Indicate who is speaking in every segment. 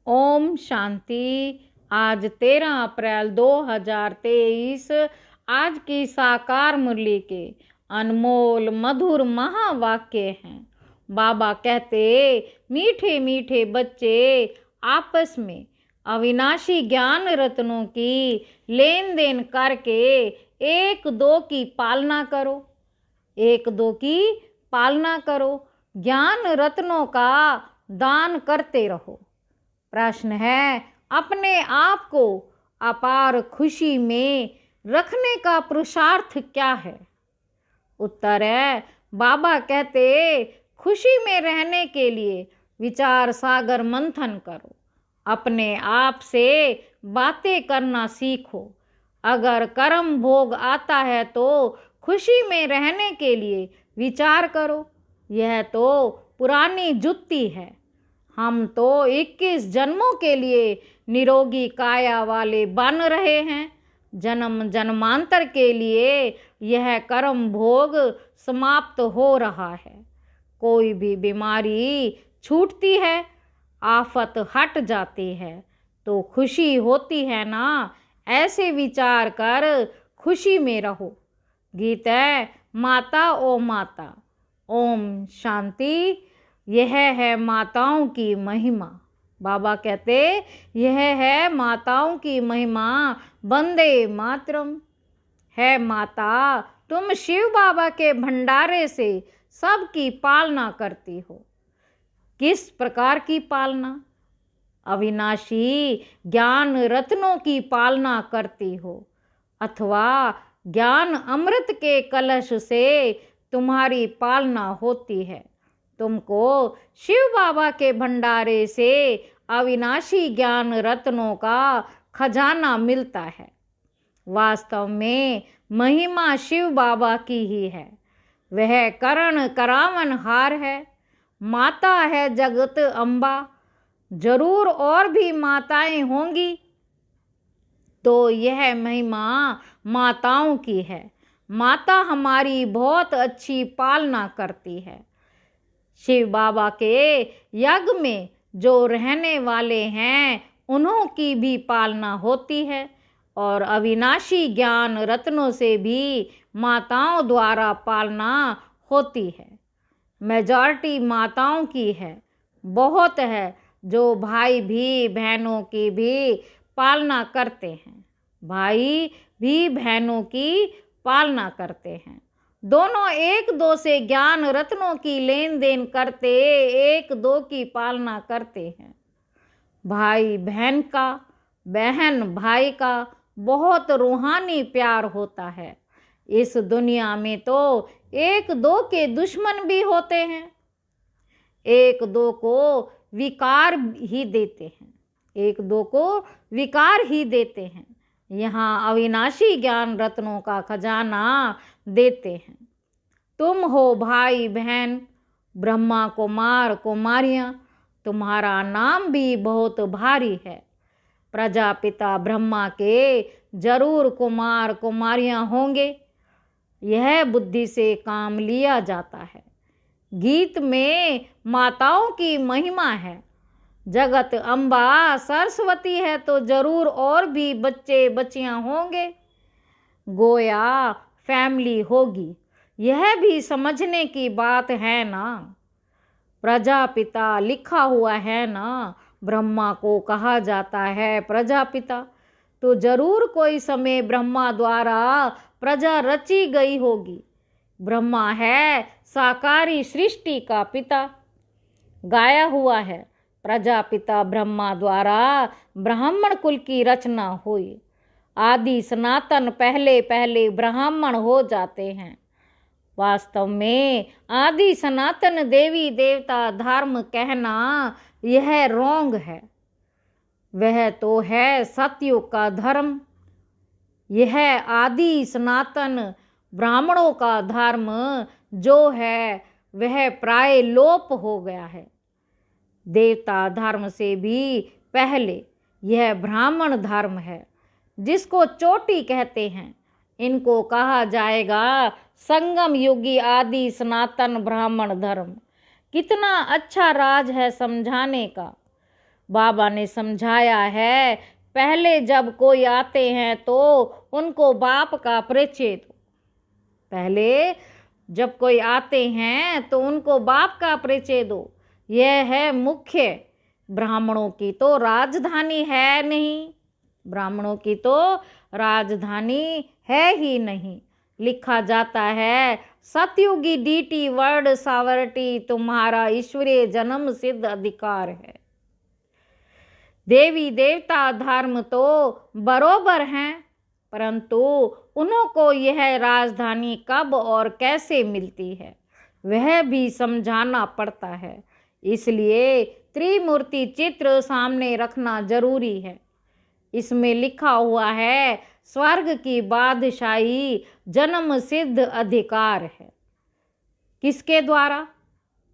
Speaker 1: ओम शांति। आज 13 अप्रैल 2023 आज की साकार मुरली के अनमोल मधुर महावाक्य हैं। बाबा कहते, मीठे मीठे बच्चे आपस में अविनाशी ज्ञान रत्नों की लेन देन करके एक दो की पालना करो। एक दो की पालना करो, ज्ञान रत्नों का दान करते रहो। प्रश्न है, अपने आप को अपार खुशी में रखने का पुरुषार्थ क्या है? उत्तर है, बाबा कहते, खुशी में रहने के लिए विचार सागर मंथन करो, अपने आप से बातें करना सीखो। अगर कर्म भोग आता है तो खुशी में रहने के लिए विचार करो। यह तो पुरानी जुत्ती है। हम तो 21 जन्मों के लिए निरोगी काया वाले बन रहे हैं। जन्म जन्मांतर के लिए यह कर्म भोग समाप्त हो रहा है। कोई भी बीमारी छूटती है, आफत हट जाती है तो खुशी होती है ना। ऐसे विचार कर खुशी में रहो। गीत है, माता ओ माता। ओम शांति। यह है माताओं की महिमा। बाबा कहते, यह है माताओं की महिमा। वंदे मातरम। है माता, तुम शिव बाबा के भंडारे से सबकी पालना करती हो। किस प्रकार की पालना? अविनाशी ज्ञान रत्नों की पालना करती हो, अथवा ज्ञान अमृत के कलश से तुम्हारी पालना होती है। तुमको शिव बाबा के भंडारे से अविनाशी ज्ञान रत्नों का खजाना मिलता है। वास्तव में महिमा शिव बाबा की ही है। वह करण करावन हार है। माता है जगत अम्बा। जरूर और भी माताएं होंगी, तो यह महिमा माताओं की है। माता हमारी बहुत अच्छी पालना करती है। शिव बाबा के यज्ञ में जो रहने वाले हैं, उन्हों की भी पालना होती है, और अविनाशी ज्ञान रत्नों से भी माताओं द्वारा पालना होती है। मेजॉरिटी माताओं की है। बहुत है जो भाई भी बहनों की भी पालना करते हैं। भाई भी बहनों की पालना करते हैं। दोनों एक दो से ज्ञान रत्नों की लेन देन करते एक दो की पालना करते हैं। भाई बहन का, बहन भाई का बहुत रूहानी प्यार होता है। इस दुनिया में तो एक दो के दुश्मन भी होते हैं। एक दो को विकार ही देते हैं। एक दो को विकार ही देते हैं। यहाँ अविनाशी ज्ञान रत्नों का खजाना देते हैं। तुम हो भाई बहन, ब्रह्मा कुमार कुमारियाँ। तुम्हारा नाम भी बहुत भारी है। प्रजापिता ब्रह्मा के जरूर कुमार कुमारियाँ होंगे। यह बुद्धि से काम लिया जाता है। गीत में माताओं की महिमा है। जगत अम्बा सरस्वती है तो जरूर और भी बच्चे बच्चियां होंगे। गोया फैमिली होगी। यह भी समझने की बात है ना। प्रजापिता लिखा हुआ है ना। ब्रह्मा को कहा जाता है प्रजापिता, तो जरूर कोई समय ब्रह्मा द्वारा प्रजा रची गई होगी। ब्रह्मा है साकारी सृष्टि का पिता। गाया हुआ है, प्रजापिता ब्रह्मा द्वारा ब्राह्मण कुल की रचना हुई। आदि सनातन पहले पहले ब्राह्मण हो जाते हैं। वास्तव में आदि सनातन देवी देवता धर्म कहना यह रोंग है। वह तो है सतयुग का धर्म। यह आदि सनातन ब्राह्मणों का धर्म जो है वह प्राय लोप हो गया है। देवता धर्म से भी पहले यह ब्राह्मण धर्म है, जिसको चोटी कहते हैं। इनको कहा जाएगा संगम युगी आदि सनातन ब्राह्मण धर्म। कितना अच्छा राज है समझाने का। बाबा ने समझाया है, पहले जब कोई आते हैं तो उनको बाप का परिचय दो। पहले जब कोई आते हैं तो उनको बाप का परिचय दो। यह है मुख्य। ब्राह्मणों की तो राजधानी है नहीं, ब्राह्मणों की तो राजधानी है ही नहीं। लिखा जाता है, सतयुगी डीटी वर्ड सावर्टी तुम्हारा ईश्वरीय जन्म सिद्ध अधिकार है। देवी देवता धर्म तो बरोबर हैं, परंतु उनको यह राजधानी कब और कैसे मिलती है वह भी समझाना पड़ता है। इसलिए त्रिमूर्ति चित्र सामने रखना जरूरी है। इसमें लिखा हुआ है, स्वर्ग की बादशाही जन्म सिद्ध अधिकार है। किसके द्वारा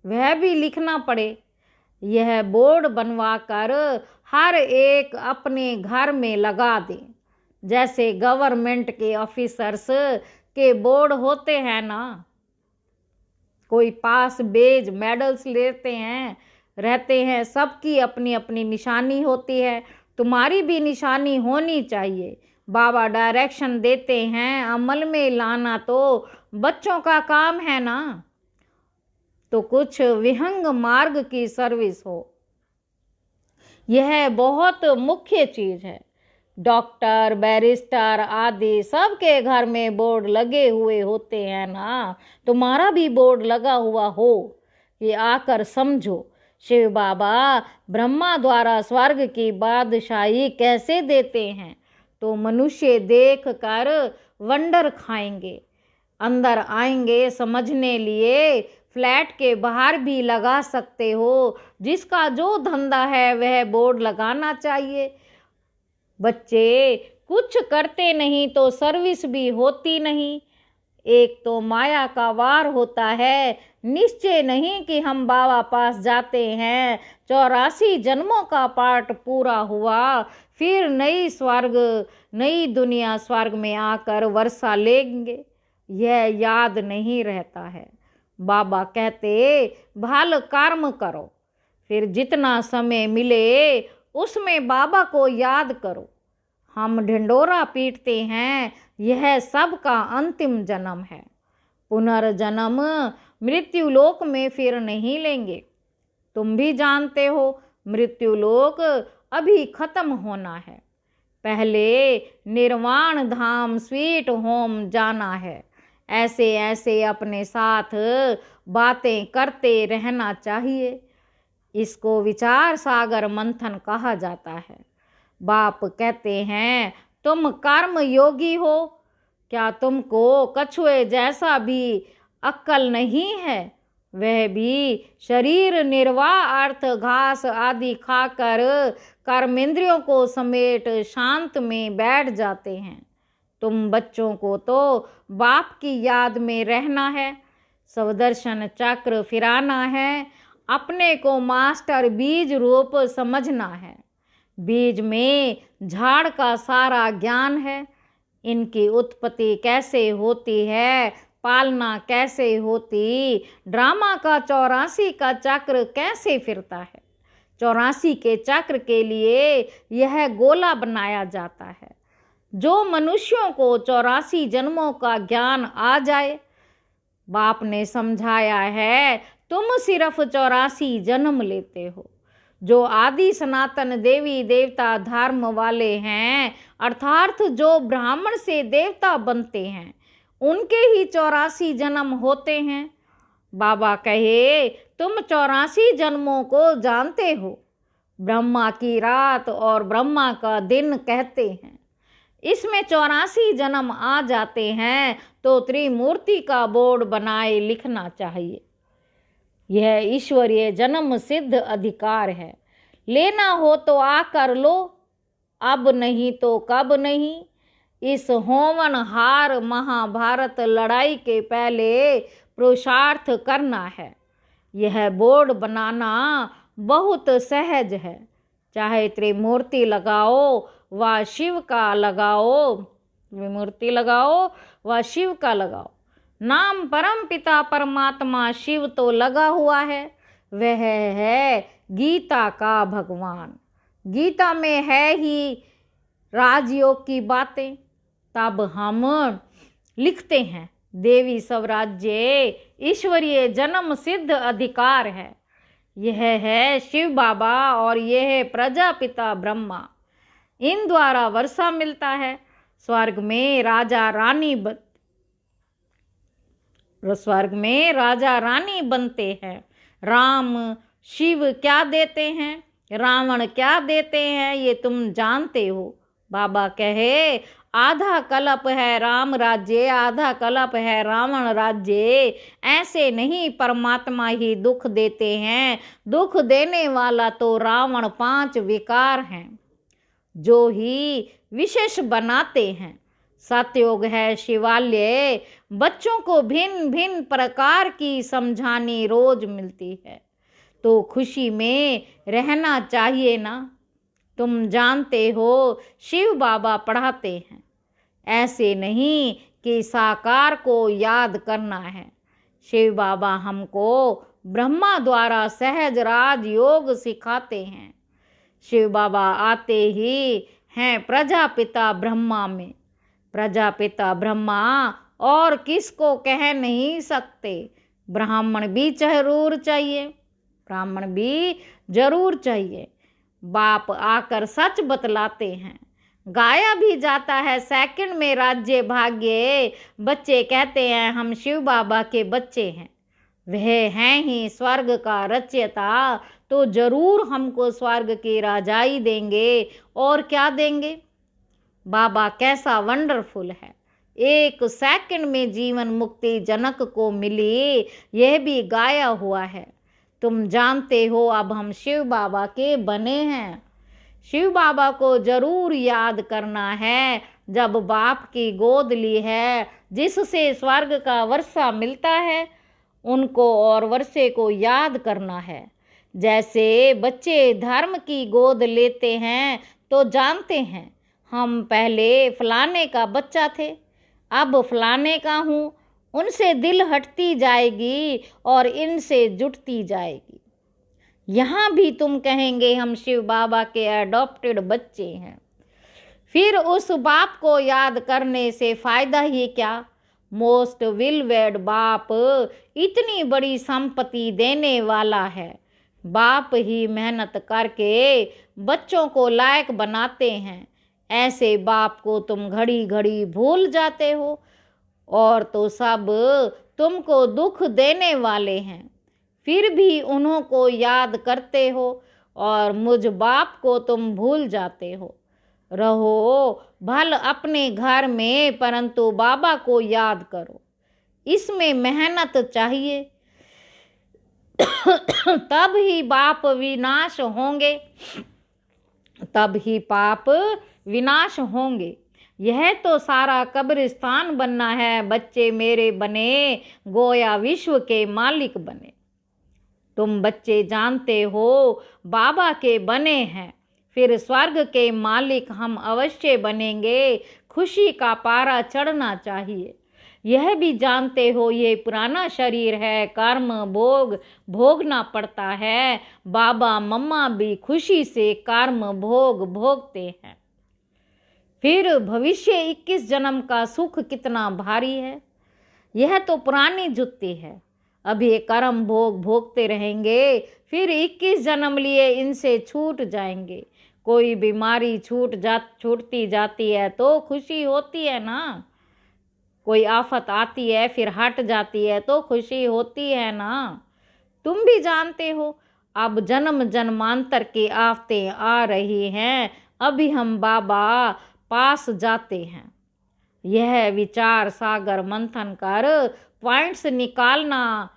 Speaker 1: वह भी लिखना पड़े। यह बोर्ड बनवा कर हर एक अपने घर में लगा दे। जैसे गवर्नमेंट के ऑफिसर्स के बोर्ड होते हैं ना, कोई पास बेज मेडल्स लेते हैं रहते हैं, सबकी अपनी अपनी निशानी होती है। तुम्हारी भी निशानी होनी चाहिए। बाबा डायरेक्शन देते हैं, अमल में लाना तो बच्चों का काम है ना। तो कुछ विहंग मार्ग की सर्विस हो, यह बहुत मुख्य चीज है। डॉक्टर बैरिस्टर आदि सबके घर में बोर्ड लगे हुए होते हैं ना, तुम्हारा भी बोर्ड लगा हुआ हो कि आकर समझो शिव बाबा ब्रह्मा द्वारा स्वर्ग की बादशाही कैसे देते हैं। तो मनुष्य देख कर वंडर खाएंगे, अंदर आएंगे समझने लिए। फ्लैट के बाहर भी लगा सकते हो, जिसका जो धंधा है वह बोर्ड लगाना चाहिए। बच्चे कुछ करते नहीं तो सर्विस भी होती नहीं। एक तो माया का वार होता है, निश्चय नहीं कि हम बाबा पास जाते हैं, 84 जन्मों का पाठ पूरा हुआ, फिर नई स्वर्ग नई दुनिया स्वर्ग में आकर वर्षा लेंगे, यह याद नहीं रहता है। बाबा कहते भल कर्म करो, फिर जितना समय मिले उसमें बाबा को याद करो। हम ढिंडोरा पीटते हैं, यह सब का अंतिम जन्म है। पुनर्जन्म मृत्यु लोक में फिर नहीं लेंगे। तुम भी जानते हो मृत्यु लोक अभी खत्म होना है। पहले निर्वाण धाम स्वीट होम जाना है। ऐसे ऐसे अपने साथ बातें करते रहना चाहिए। इसको विचार सागर मंथन कहा जाता है। बाप कहते हैं, तुम कर्म योगी हो, क्या तुमको कछुए जैसा भी अक्ल नहीं है। वह भी शरीर निर्वाह अर्थ घास आदि खाकर कर्मेंद्रियों को समेट शांत में बैठ जाते हैं। तुम बच्चों को तो बाप की याद में रहना है, स्वदर्शन चक्र फिराना है, अपने को मास्टर बीज रूप समझना है। बीज में झाड़ का सारा ज्ञान है। इनकी उत्पत्ति कैसे होती है, पालना कैसे होती, ड्रामा का 84 का चक्र कैसे फिरता है। 84 के चक्र के लिए यह गोला बनाया जाता है। जो मनुष्यों को 84 जन्मों का ज्ञान आ जाए, बाप ने समझाया है, तुम सिर्फ 84 जन्म लेते हो। जो आदि सनातन देवी देवता धर्म वाले हैं, अर्थात जो ब्राह्मण से देवता बनते हैं, उनके ही 84 जन्म होते हैं। बाबा कहे, तुम 84 जन्मों को जानते हो। ब्रह्मा की रात और ब्रह्मा का दिन कहते हैं। इसमें 84 जन्म आ जाते हैं तो त्रिमूर्ति का बोर्ड बनाए लिखना चाहिए। यह ईश्वरीय जन्म सिद्ध अधिकार है। लेना हो तो आकर लो, अब नहीं तो कब नहीं। इस होमनहार महाभारत लड़ाई के पहले पुरुषार्थ करना है। यह बोर्ड बनाना बहुत सहज है। चाहे त्रिमूर्ति लगाओ व शिव का लगाओ, त्रिमूर्ति लगाओ व शिव का लगाओ, नाम परम पिता परमात्मा शिव तो लगा हुआ है। वह है गीता का भगवान। गीता में है ही राजयोग की बातें। तब हम लिखते हैं देवी स्वराज्य ईश्वरीय जन्म सिद्ध अधिकार है। यह है शिव बाबा और यह है प्रजापिता ब्रह्मा, इन द्वारा वर्षा मिलता है। स्वर्ग में राजा रानी बनते हैं। राम शिव क्या देते हैं, रावण क्या देते हैं, ये तुम जानते हो। बाबा कहे आधा कल्प है राम राज्य, आधा कल्प है रावण राज्य। ऐसे नहीं, परमात्मा ही दुख देते हैं। दुख देने वाला तो रावण 5 विकार हैं जो ही विशेष बनाते हैं। सतयोग है शिवालय, बच्चों को भिन्न भिन्न प्रकार की समझानी रोज मिलती है, तो खुशी में रहना चाहिए ना। तुम जानते हो शिव बाबा पढ़ाते हैं, ऐसे नहीं कि साकार को याद करना है। शिव बाबा हमको ब्रह्मा द्वारा सहज राज योग सिखाते हैं। शिव बाबा आते ही हैं प्रजापिता ब्रह्मा में। प्रजापिता ब्रह्मा और किसको कह नहीं सकते। ब्राह्मण भी जरूर चाहिए, ब्राह्मण भी जरूर चाहिए। बाप आकर सच बतलाते हैं। गाया भी जाता है सेकंड में राज्य भाग्य। बच्चे कहते हैं हम शिव बाबा के बच्चे हैं। वह हैं ही स्वर्ग का रचयिता, तो जरूर हमको स्वर्ग की राजाई देंगे। और क्या देंगे। बाबा कैसा वंडरफुल है। 1 सेकंड में जीवन मुक्ति जनक को मिली, यह भी गाया हुआ है। तुम जानते हो अब हम शिव बाबा के बने हैं। शिव बाबा को जरूर याद करना है। जब बाप की गोद ली है जिससे स्वर्ग का वर्षा मिलता है, उनको और वर्षे को याद करना है। जैसे बच्चे धर्म की गोद लेते हैं तो जानते हैं हम पहले फलाने का बच्चा थे, अब फलाने का हूँ। उनसे दिल हटती जाएगी और इनसे जुटती जाएगी। यहाँ भी तुम कहेंगे हम शिव बाबा के अडॉप्टेड बच्चे हैं। फिर उस बाप को याद करने से फायदा ही क्या। मोस्ट विलवेड बाप इतनी बड़ी संपत्ति देने वाला है। बाप ही मेहनत करके बच्चों को लायक बनाते हैं। ऐसे बाप को तुम घड़ी घड़ी भूल जाते हो, और तो सब तुमको दुख देने वाले हैं, फिर भी उन्हों को याद करते हो, और मुझ बाप को तुम भूल जाते हो। रहो भल अपने घर में, परंतु बाबा को याद करो। इसमें मेहनत चाहिए, तब ही बाप विनाश होंगे, तब ही पाप विनाश होंगे। यह तो सारा कब्रिस्तान बनना है। बच्चे मेरे बने, गोया विश्व के मालिक बने। तुम बच्चे जानते हो बाबा के बने हैं, फिर स्वर्ग के मालिक हम अवश्य बनेंगे। खुशी का पारा चढ़ना चाहिए। यह भी जानते हो ये पुराना शरीर है, कर्म भोग भोगना पड़ता है। बाबा मम्मा भी खुशी से कर्म भोग भोगते हैं। फिर भविष्य 21 जन्म का सुख कितना भारी है। यह तो पुरानी जुत्ती है। अभी कर्म भोग भोगते रहेंगे, फिर 21 जन्म लिए इनसे छूट जाएंगे। कोई बीमारी छूटती जाती है तो खुशी होती है ना। कोई आफत आती है फिर हट जाती है तो खुशी होती है ना। तुम भी जानते हो अब जन्म जन्मांतर की आफतें आ रही हैं। अभी हम बाबा पास जाते हैं। यह विचार सागर मंथन कर पॉइंट्स निकालना।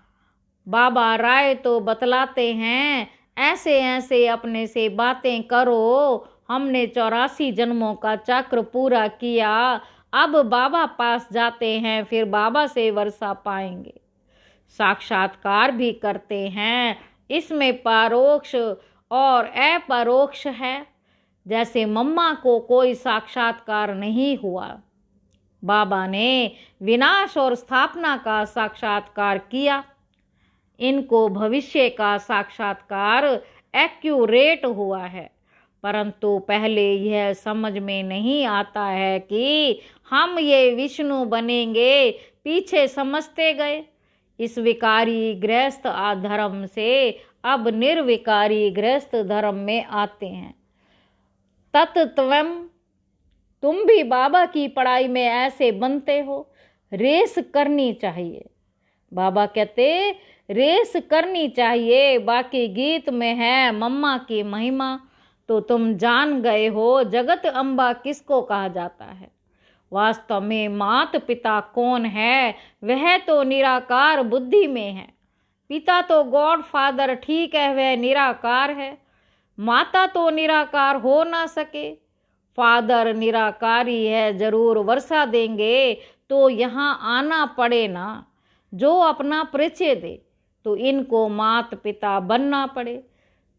Speaker 1: बाबा राय तो बतलाते हैं, ऐसे ऐसे अपने से बातें करो। हमने 84 जन्मों का चक्र पूरा किया, अब बाबा पास जाते हैं, फिर बाबा से वर्षा पाएंगे। साक्षात्कार भी करते हैं, इसमें परोक्ष और अपरोक्ष है। जैसे मम्मा को कोई साक्षात्कार नहीं हुआ, बाबा ने विनाश और स्थापना का साक्षात्कार किया। इनको भविष्य का साक्षात्कार एक्यूरेट हुआ है। परंतु पहले यह समझ में नहीं आता है कि हम ये विष्णु बनेंगे, पीछे समझते गए। इस विकारी गृहस्थ धर्म से अब निर्विकारी गृहस्थ धर्म में आते हैं। तत्त्वम तुम भी बाबा की पढ़ाई में ऐसे बनते हो। रेस करनी चाहिए, बाबा कहते रेस करनी चाहिए। बाकी गीत में है मम्मा की महिमा, तो तुम जान गए हो जगत अम्बा किसको कहा जाता है। वास्तव में माता पिता कौन है, वह तो निराकार बुद्धि में है। पिता तो गॉड फादर ठीक है, वह निराकार है। माता तो निराकार हो ना सके, फादर निराकारी है, जरूर वर्षा देंगे तो यहाँ आना पड़े ना। जो अपना परिचय दे तो इनको माता पिता बनना पड़े।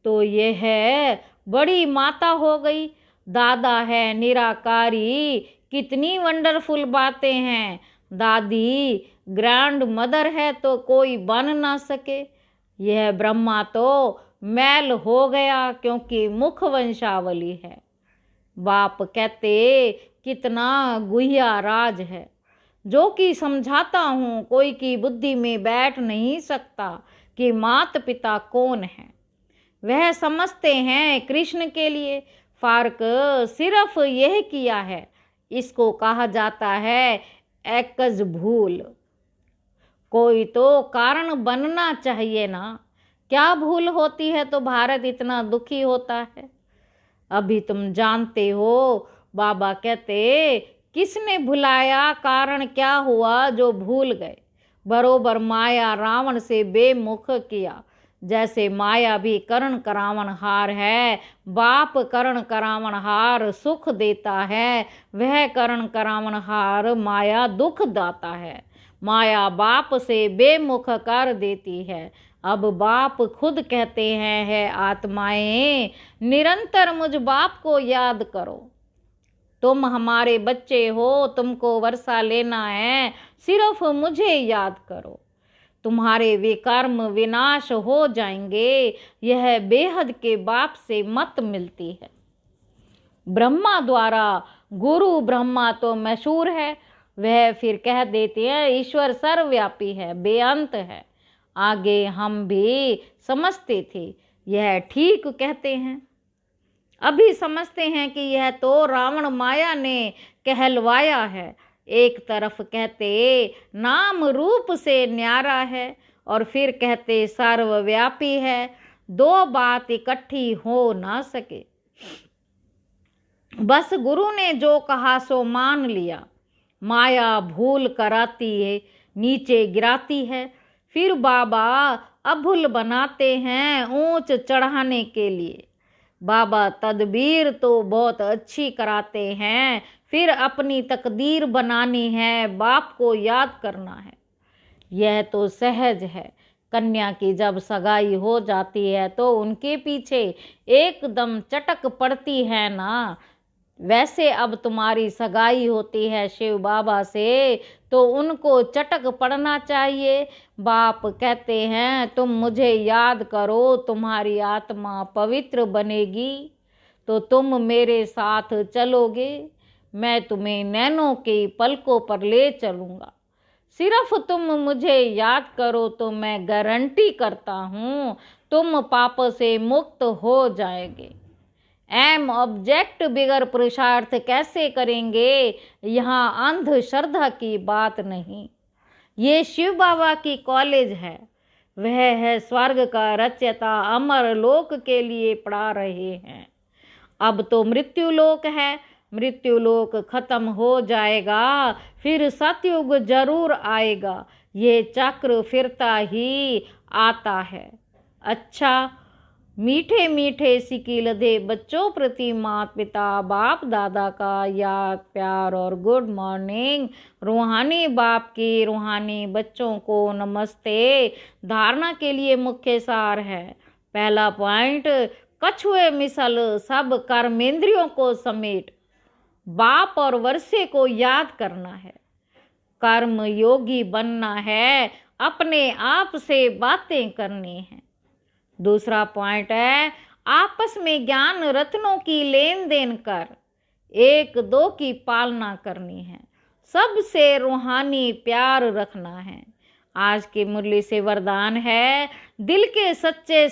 Speaker 1: तो ये है बड़ी माता हो गई, दादा है निराकारी। कितनी वंडरफुल बातें हैं। दादी ग्रैंड मदर है तो कोई बन ना सके। यह ब्रह्मा तो मैल हो गया क्योंकि मुख वंशावली है। बाप कहते कितना गुह्या राज है, जो कि समझाता हूँ कोई की बुद्धि में बैठ नहीं सकता कि माता पिता कौन है। वह समझते हैं कृष्ण के लिए फर्क सिर्फ यह किया है। इसको कहा जाता है एकज भूल। कोई तो कारण बनना चाहिए ना। क्या भूल होती है तो भारत इतना दुखी होता है। अभी तुम जानते हो, बाबा कहते किसने भुलाया, कारण क्या हुआ जो भूल गए। बरोबर माया रावण से बेमुख किया। जैसे माया भी करण करावण हार है, बाप करण करावण हार सुख देता है, वह करण करावण हार माया दुख दाता है। माया बाप से बेमुख कर देती है। अब बाप खुद कहते हैं, है आत्माएं निरंतर मुझ बाप को याद करो। तुम हमारे बच्चे हो, तुमको वर्षा लेना है, सिर्फ मुझे याद करो। तुम्हारे विकर्म विनाश हो जाएंगे। यह बेहद के बाप से मत मिलती है। ब्रह्मा द्वारा गुरु ब्रह्मा तो मशहूर है। वह फिर कह देते हैं ईश्वर सर्वव्यापी है, बेअंत है। आगे हम भी समझते थे, यह ठीक कहते हैं। अभी समझते हैं कि यह तो रावण माया ने कहलवाया है। एक तरफ कहते नाम रूप से न्यारा है और फिर कहते सर्वव्यापी है। दो बात इकट्ठी हो ना सके। बस गुरु ने जो कहा सो मान लिया। माया भूल कराती है, नीचे गिराती है। फिर बाबा अभूल बनाते हैं ऊंच चढ़ाने के लिए। बाबा तदबीर तो बहुत अच्छी कराते हैं, फिर अपनी तकदीर बनानी है, बाप को याद करना है। यह तो सहज है। कन्या की जब सगाई हो जाती है तो उनके पीछे एकदम चटक पड़ती है ना। वैसे अब तुम्हारी सगाई होती है शिव बाबा से तो उनको चटक पड़ना चाहिए। बाप कहते हैं तुम मुझे याद करो, तुम्हारी आत्मा पवित्र बनेगी तो तुम मेरे साथ चलोगे। मैं तुम्हें नैनों की पलकों पर ले चलूँगा। सिर्फ तुम मुझे याद करो तो मैं गारंटी करता हूँ तुम पाप से मुक्त हो जाएंगे। एम ऑब्जेक्ट बिगर पुरुषार्थ कैसे करेंगे। यहाँ अंध श्रद्धा की बात नहीं। ये शिव बाबा की कॉलेज है। वह है स्वर्ग का रचयिता, अमर लोक के लिए पढ़ा रहे हैं। अब तो मृत्यु लोक है। मृत्यु लोक खत्म हो जाएगा, फिर सतयुग जरूर आएगा। ये चक्र फिरता ही आता है। अच्छा, मीठे मीठे सिकी लदे बच्चों प्रति माता पिता बाप दादा का याद प्यार और गुड मॉर्निंग। रूहानी बाप की रूहानी बच्चों को नमस्ते। धारणा के लिए मुख्य सार है। पहला पॉइंट, कछुए मिसल सब कर्मेंद्रियों को समेट बाप और वर्षे को याद करना है। कर्म योगी बनना है, अपने आप से बातें करनी है। दूसरा पॉइंट है, आपस में ज्ञान रत्नों की लेन देन कर एक दो की पालना करनी है, सबसे रूहानी प्यार रखना है। आज की मुरली से वरदान है, दिल के सच्चे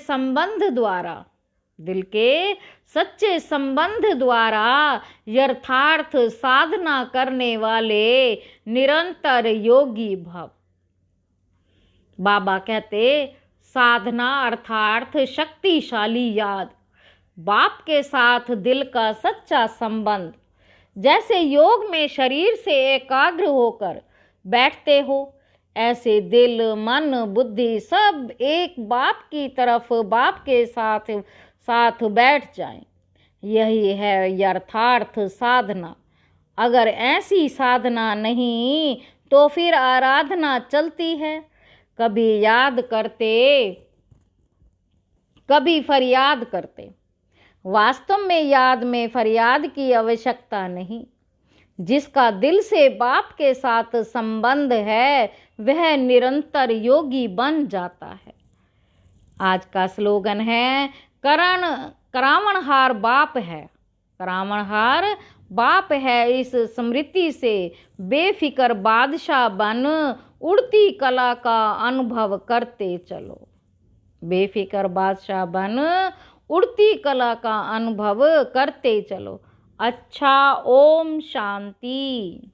Speaker 1: संबंध द्वारा यथार्थ साधना करने वाले निरंतर योगी भव। बाबा कहते, साधना अर्थात शक्तिशाली याद, बाप के साथ दिल का सच्चा संबंध। जैसे योग में शरीर से एकाग्र होकर बैठते हो, ऐसे दिल मन बुद्धि सब एक बाप की तरफ, बाप के साथ बैठ जाएं। यही है यथार्थ साधना। अगर ऐसी साधना नहीं तो फिर आराधना चलती है, कभी याद करते कभी फरियाद करते। वास्तव में याद में फरियाद की आवश्यकता नहीं। जिसका दिल से बाप के साथ संबंध है वह निरंतर योगी बन जाता है। आज का स्लोगन है, करावणहार बाप है, करावणहार बाप है। इस स्मृति से बेफिक्र बादशाह बन उड़ती कला का अनुभव करते चलो। बेफिक्र बादशाह बन उड़ती कला का अनुभव करते चलो। अच्छा, ओम शांति।